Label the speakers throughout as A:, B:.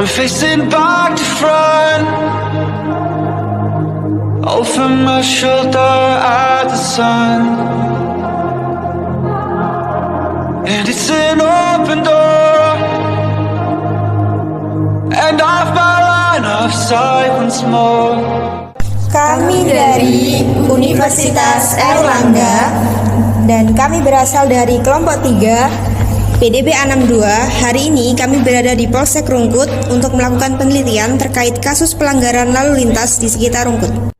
A: we're facing back to front. Over my shoulder at the sun, and it's an open door, and I've my line of sight once more.
B: Kami dari Universitas Airlangga dan kami berasal dari kelompok 3 PDB A62. Hari ini kami berada di Polsek Rungkut untuk melakukan penelitian terkait kasus pelanggaran lalu lintas di sekitar Rungkut.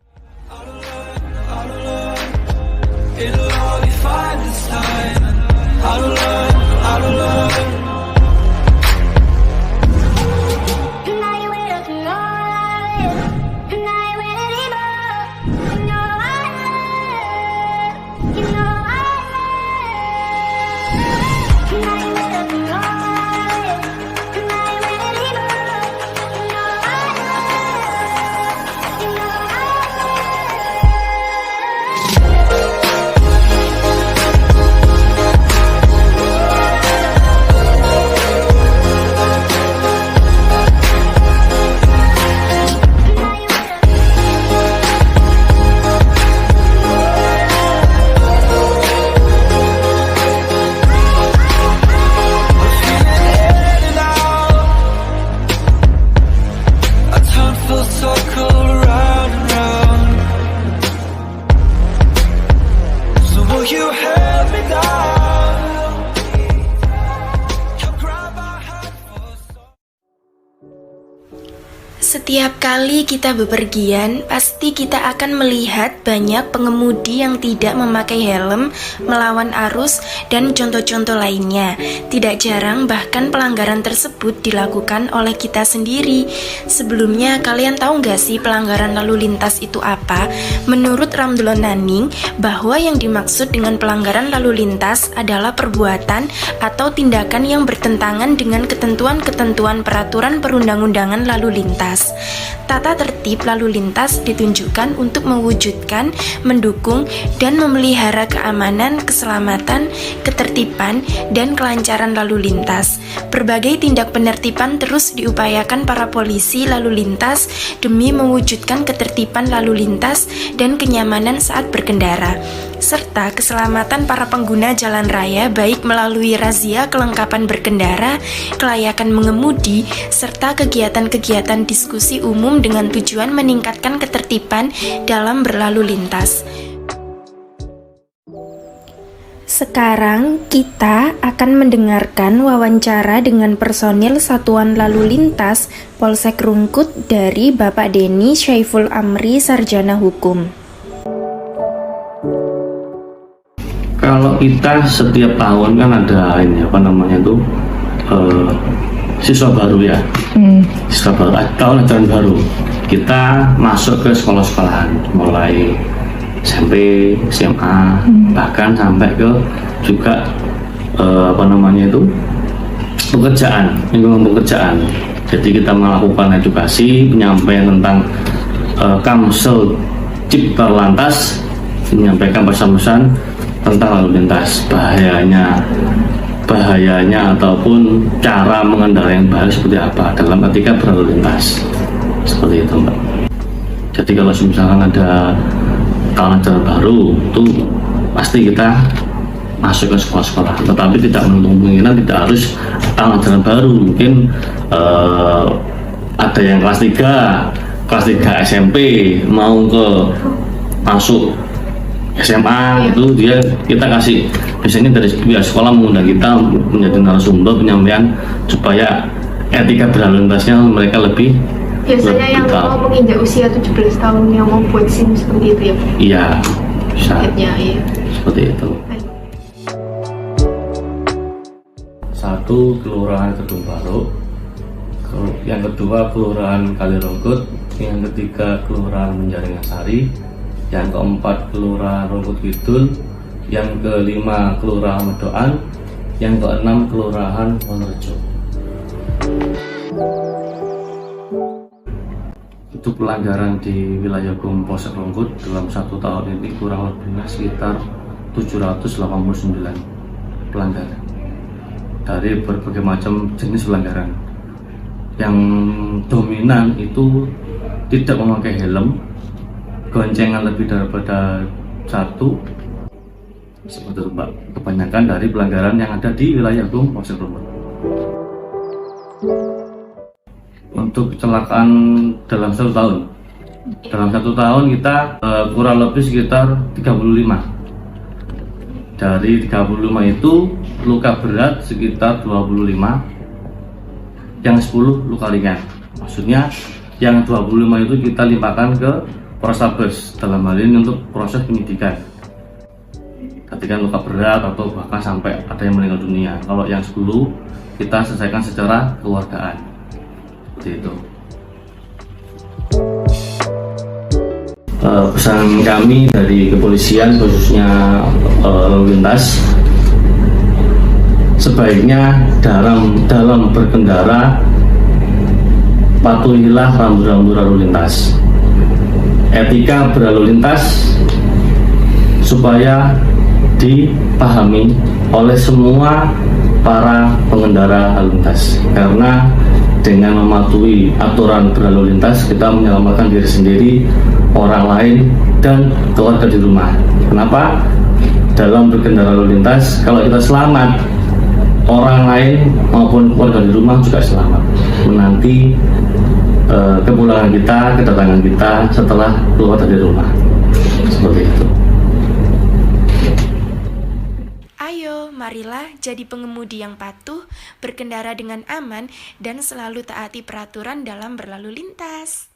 C: Setiap kali kita bepergian, pasti kita akan melihat banyak pengemudi yang tidak memakai helm, melawan arus, dan contoh-contoh lainnya. Tidak jarang bahkan pelanggaran tersebut dilakukan oleh kita sendiri. Sebelumnya, kalian tahu nggak sih pelanggaran lalu lintas itu apa? Menurut Ramdullah Naning, bahwa yang dimaksud dengan pelanggaran lalu lintas adalah perbuatan atau tindakan yang bertentangan dengan ketentuan-ketentuan peraturan perundang-undangan lalu lintas. Tata tertib lalu lintas ditunjukkan untuk mewujudkan, mendukung, dan memelihara keamanan, keselamatan, ketertiban, dan kelancaran lalu lintas. Berbagai tindak penertiban terus diupayakan para polisi lalu lintas demi mewujudkan ketertiban lalu lintas dan kenyamanan saat berkendara, serta keselamatan para pengguna jalan raya baik melalui razia kelengkapan berkendara, kelayakan mengemudi, serta kegiatan-kegiatan diskusi umum dengan tujuan meningkatkan ketertiban dalam berlalu lintas. Sekarang kita akan mendengarkan wawancara dengan personil Satuan Lalu Lintas Polsek Rungkut dari Bapak Denny Syaiful Amri, Sarjana Hukum.
D: Kalau kita setiap tahun kan ada ini apa namanya itu siswa baru ya, siswa baru tahun ajaran baru. Kita masuk ke sekolah-sekolahan mulai SMP, SMA, bahkan sampai ke juga apa namanya itu pekerjaan, lingkungan pekerjaan. Jadi kita melakukan edukasi, penyampaian tentang Kamsel Cipta Lantas, menyampaikan pesan-pesan tentang lalu lintas, bahayanya ataupun cara mengendarai yang baik seperti apa dalam ketika berlalu lintas, seperti itu Mbak. Jadi kalau misalkan ada tahun ajaran baru itu pasti kita masuk ke sekolah-sekolah, tetapi tidak menutup kemungkinan tidak harus tahun ajaran baru. Mungkin ada yang kelas 3 SMP mau ke masuk SMA, itu kita kasih biasanya dari pihak sekolah mengundang kita menjadi narasumber penyampaian supaya etika berlalu lintasnya mereka lebih
E: biasanya yang mau menginjak usia 17 tahun yang mau buat SIM seperti itu ya?
D: Iya, bisa.
E: Iya.
D: Seperti itu. Satu, Kelurahan Kedung Baruk. Yang kedua, Kelurahan Kalirungkut. Yang ketiga, Kelurahan Menjaringasari. Yang keempat, Kelurahan Rungkut Kidul. Yang kelima, Kelurahan Medokan. Yang keenam, Kelurahan Wonorejo. Itu pelanggaran di wilayah hukum Polsek Rungkut dalam 1 tahun ini kurang lebihnya sekitar 789 pelanggaran dari berbagai macam jenis pelanggaran. yang dominan itu tidak memakai helm, goncengan lebih daripada satu, seperti itu Pak. Kebanyakan dari pelanggaran yang ada di wilayah hukum Polsek Klompo. Untuk kecelakaan dalam 1 tahun, kita kurang lebih sekitar 35. Dari 35 itu luka berat sekitar 25, yang 10 luka ringan. Maksudnya yang 25 itu kita limpahkan ke Polrestabes dalam hal ini untuk proses penyidikan. Ketika luka berat atau bahkan sampai ada yang meninggal dunia. Kalau yang 10 kita selesaikan secara keluargaan. Seperti itu. Pesan kami dari kepolisian khususnya lalu lintas, sebaiknya dalam berkendara patuhilah rambu-rambu lalu lintas, etika berlalu lintas, supaya dipahami oleh semua para pengendara lalu lintas. Karena dengan mematuhi aturan berlalu lintas, kita menyelamatkan diri sendiri, orang lain, dan keluarga di rumah. Kenapa? Dalam berkendara lalu lintas, kalau kita selamat, orang lain maupun keluarga di rumah juga selamat menanti kepulangan kita, kedatangan kita setelah keluar dari rumah. Seperti itu.
C: Ayo, marilah jadi pengemudi yang patuh, berkendara dengan aman, dan selalu taati peraturan dalam berlalu lintas.